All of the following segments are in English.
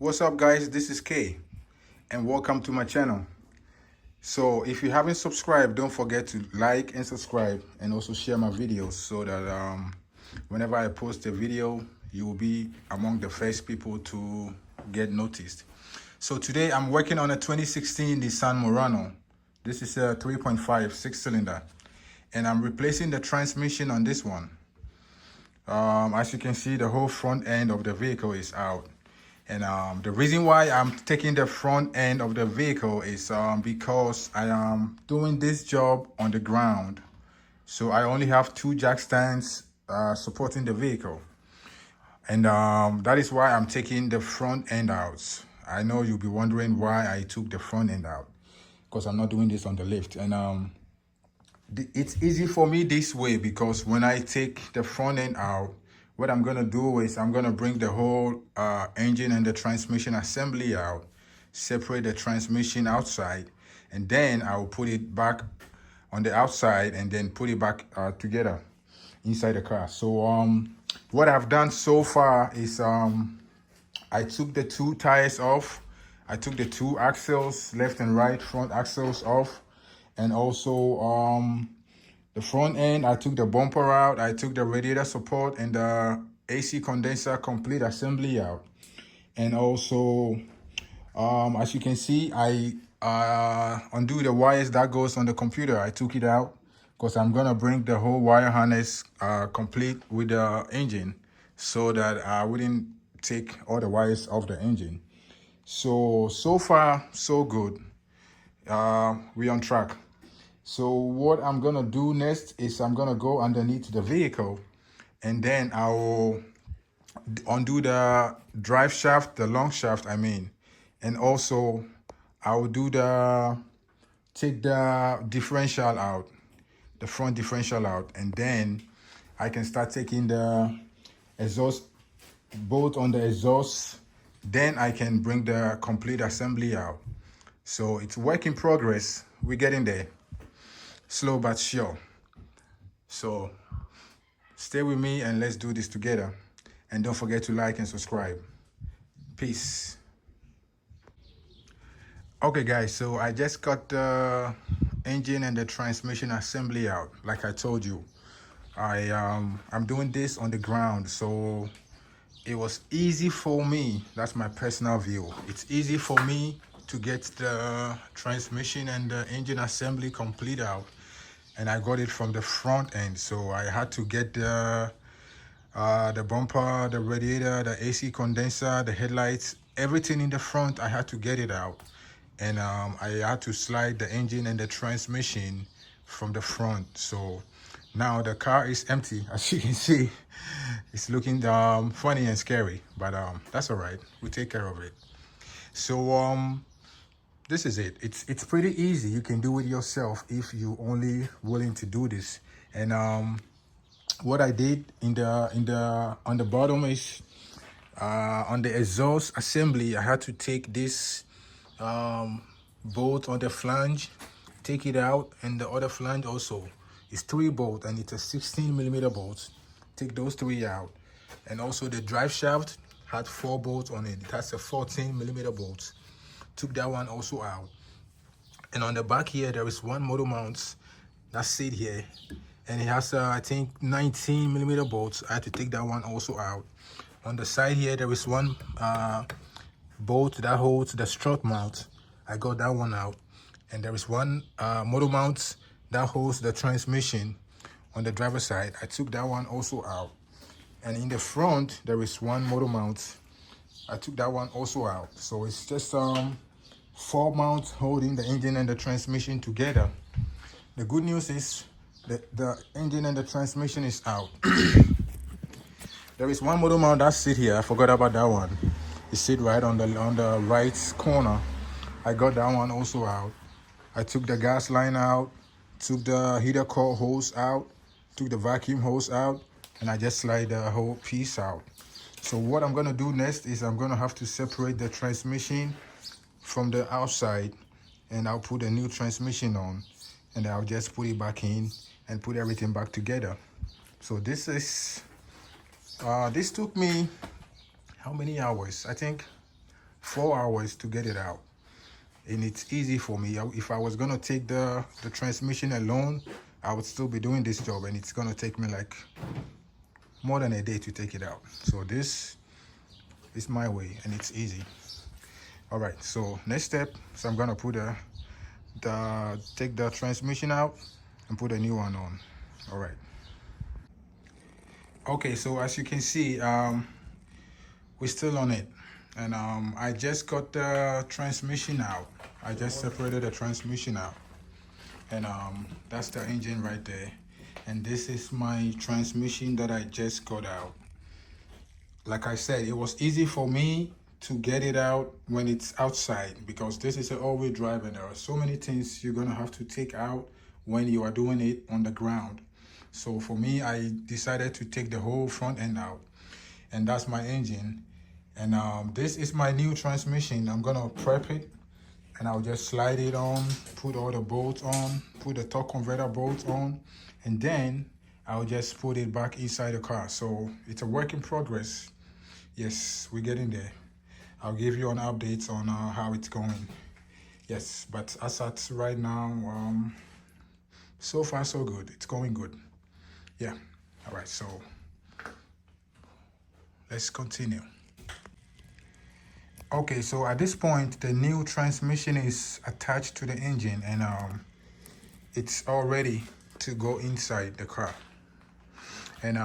What's up guys, this is K and welcome to my channel. So if you haven't subscribed, don't forget to like and subscribe and also share my videos so that whenever I post a video, you will be among the first people to get noticed. So today I'm working on a 2016 Nissan Murano. This is a 3.5 6-cylinder and I'm replacing the transmission on this one. As you can see, the whole front end of the vehicle is out. And the reason why I'm taking the front end of the vehicle is because I am doing this job on the ground. So I only have 2 jack stands supporting the vehicle. And that is why I'm taking the front end out. I know you'll be wondering why I took the front end out, because I'm not doing this on the lift. And it's easy for me this way, because when I take the front end out, what I'm gonna do is I'm gonna bring the whole engine and the transmission assembly out, separate the transmission outside, and then I'll put it back on the outside and then put it back together inside the car. So what I've done so far is I took the 2 tires off. I took the 2 axles, left and right front axles off, and also the front end, I took the bumper out, I took the radiator support and the AC condenser complete assembly out. And also, as you can see, I undo the wires that goes on the computer. I took it out because I'm gonna bring the whole wire harness complete with the engine so that I wouldn't take all the wires off the engine. So far, so good. We're on track. So what I'm gonna do next is I'm gonna go underneath the vehicle and then I will undo the drive shaft, the long shaft I mean, and also I will take the differential out, the front differential out, and then I can start taking the exhaust bolt on the exhaust. Then I can bring the complete assembly out. So it's work in progress. We're getting there. Slow but sure. So stay with me and let's do this together. And don't forget to like and subscribe. Peace. Okay guys, so I just got the engine and the transmission assembly out. Like I told you, I'm doing this on the ground, so it was easy for me. That's my personal view. It's easy for me to get the transmission and the engine assembly complete out. And I got it from the front end, so I had to get the bumper, the radiator, the AC condenser, the headlights, everything in the front. I had to get it out, and I had to slide the engine and the transmission from the front. So now the car is empty. As you can see, it's looking funny and scary, but that's all right. We take care of it. So this is it. It's pretty easy. You can do it yourself if you only willing to do this. And what I did on the bottom is on the exhaust assembly, I had to take this bolt on the flange, take it out, and the other flange also. It's 3 bolts and it's a 16mm bolt. Take those 3 out. And also the drive shaft had 4 bolts on it. It has a 14mm bolt. Took that one also out. And on the back here there is 1 motor mount that sit here, and it has I think 19mm bolts. I had to take that one also out. On the side here there is 1 bolt that holds the strut mount. I got that one out. And there is 1 motor mount that holds the transmission on the driver's side. I took that one also out. And in the front there is 1 motor mount. I took that one also out. So it's just 4 mounts holding the engine and the transmission together. The good news is that the engine and the transmission is out. There is 1 motor mount that sit here. I forgot about that one. It sit right on the right corner. I got that one also out. I took the gas line out, took the heater core hose out, took the vacuum hose out, and I just slide the whole piece out. So what I'm gonna do next is I'm gonna have to separate the transmission from the outside, and I'll put a new transmission on, and I'll just put it back in and put everything back together. So this is this took me how many hours? I think 4 hours to get it out. And it's easy for me. If I was gonna take the transmission alone, I would still be doing this job, and it's gonna take me like more than a day to take it out. So this is my way, and it's easy. All right, so next step, so I'm gonna put take the transmission out and put a new one on. All right. Okay, so as you can see, we're still on it, and I just got the transmission out. I just separated the transmission out, and that's the engine right there, and this is my transmission that I just got out. Like I said, it was easy for me to get it out when it's outside, because this is an all-wheel drive, and there are so many things you're gonna have to take out when you are doing it on the ground. So for me, I decided to take the whole front end out, and that's my engine. And this is my new transmission. I'm gonna prep it, and I'll just slide it on, put all the bolts on, put the torque converter bolts on, and then I'll just put it back inside the car. So it's a work in progress. Yes, we're getting there. I'll give you an update on how it's going. Yes, but as at right now, so far so good. It's going good. Yeah. All right, so let's continue. Okay, so at this point, the new transmission is attached to the engine, and it's all ready to go inside the car. And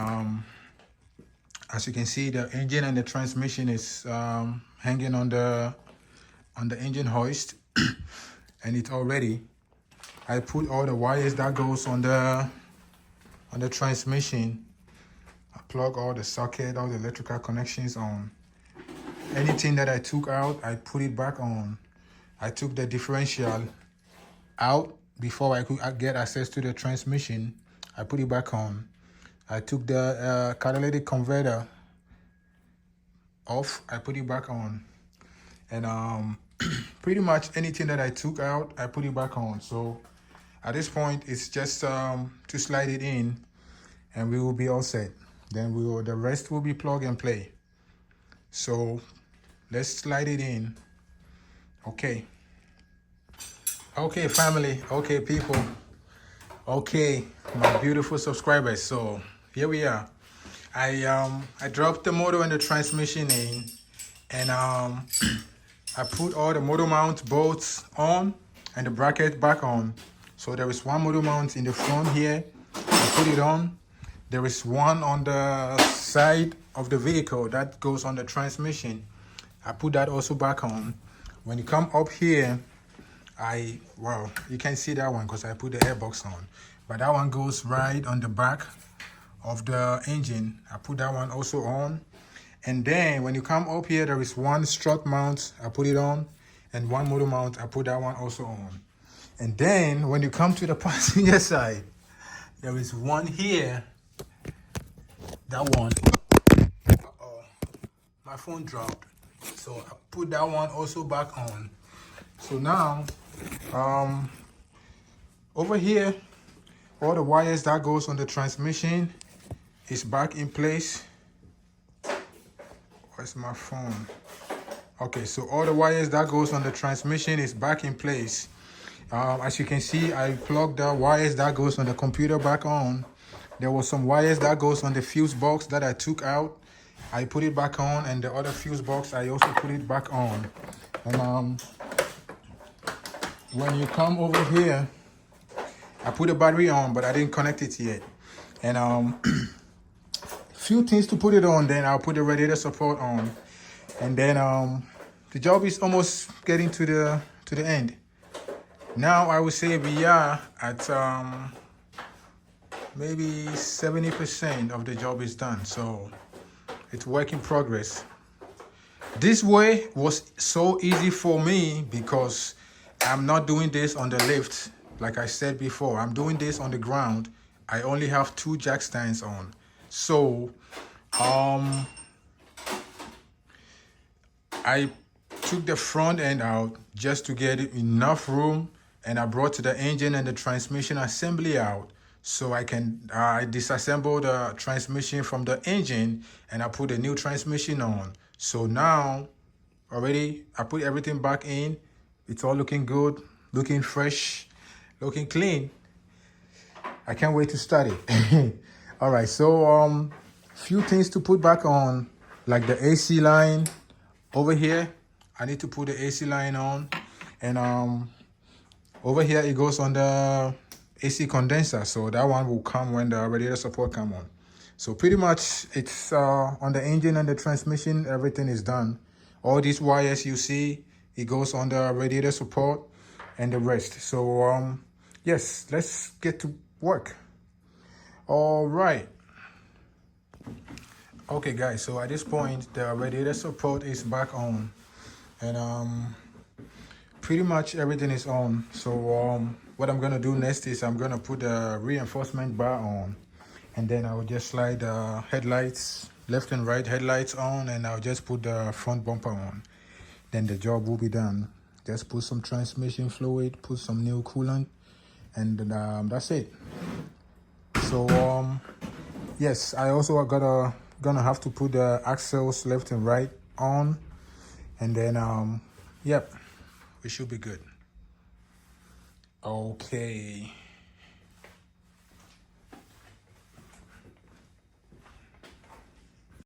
as you can see, the engine and the transmission is hanging on the engine hoist, and it's all ready. I put all the wires that goes on the transmission. I plug all the socket, all the electrical connections on. Anything that I took out, I put it back on. I took the differential out before I could get access to the transmission. I put it back on. I took the catalytic converter off. I put it back on. And pretty much anything that I took out, I put it back on. So at this point, it's just to slide it in, and we will be all set. Then the rest will be plug and play. So let's slide it in. Okay. Okay, family. Okay, people. Okay, my beautiful subscribers. So here we are. I dropped the motor and the transmission in, and I put all the motor mount bolts on and the bracket back on. So there is one motor mount in the front here. I put it on. There is one on the side of the vehicle that goes on the transmission. I put that also back on. When you come up here, well, you can see that one because I put the airbox on. But that one goes right on the back of the engine. I put that one also on. And then when you come up here, there is one strut mount. I put it on. And one motor mount. I put that one also on. And then when you come to the passenger side, there is one here. That one. Uh-oh. My phone dropped. So I put that one also back on. So now, over here, all the wires that goes on the transmission is back in place. Where's my phone? Okay, so all the wires that goes on the transmission is back in place. As you can see, I plugged the wires that goes on the computer back on. There was some wires that goes on the fuse box that I took out. I put it back on, and the other fuse box, I also put it back on. And when you come over here, I put the battery on, but I didn't connect it yet. And few things to put it on, then I'll put the radiator support on. And then the job is almost getting to the end. Now I would say we are at maybe 70% of the job is done. So it's work in progress. This way was so easy for me because I'm not doing this on the lift. Like I said before, I'm doing this on the ground. I only have 2 jack stands on. So I took the front end out just to get enough room, and I brought the engine and the transmission assembly out so I can disassemble the transmission from the engine, and I put a new transmission on. So now already. I put everything back in. It's all looking good, looking fresh, looking clean. I can't wait to start it. All right, so few things to put back on, like the AC line over here. I need to put the AC line on, and over here it goes on the AC condenser, so that one will come when the radiator support come on. So pretty much it's on the engine and the transmission, everything is done. All these wires you see, it goes on the radiator support and the rest. So yes, let's get to work. All right. Okay guys, so at this point the radiator support is back on, and pretty much everything is on. So what I'm gonna do next is I'm gonna put the reinforcement bar on, and then I'll just slide the headlights, left and right headlights on, and I'll just put the front bumper on. Then the job will be done. Just put some transmission fluid, put some new coolant, and that's it. So yes, I also gonna have to put the axles left and right on, and then yep, we should be good. Okay.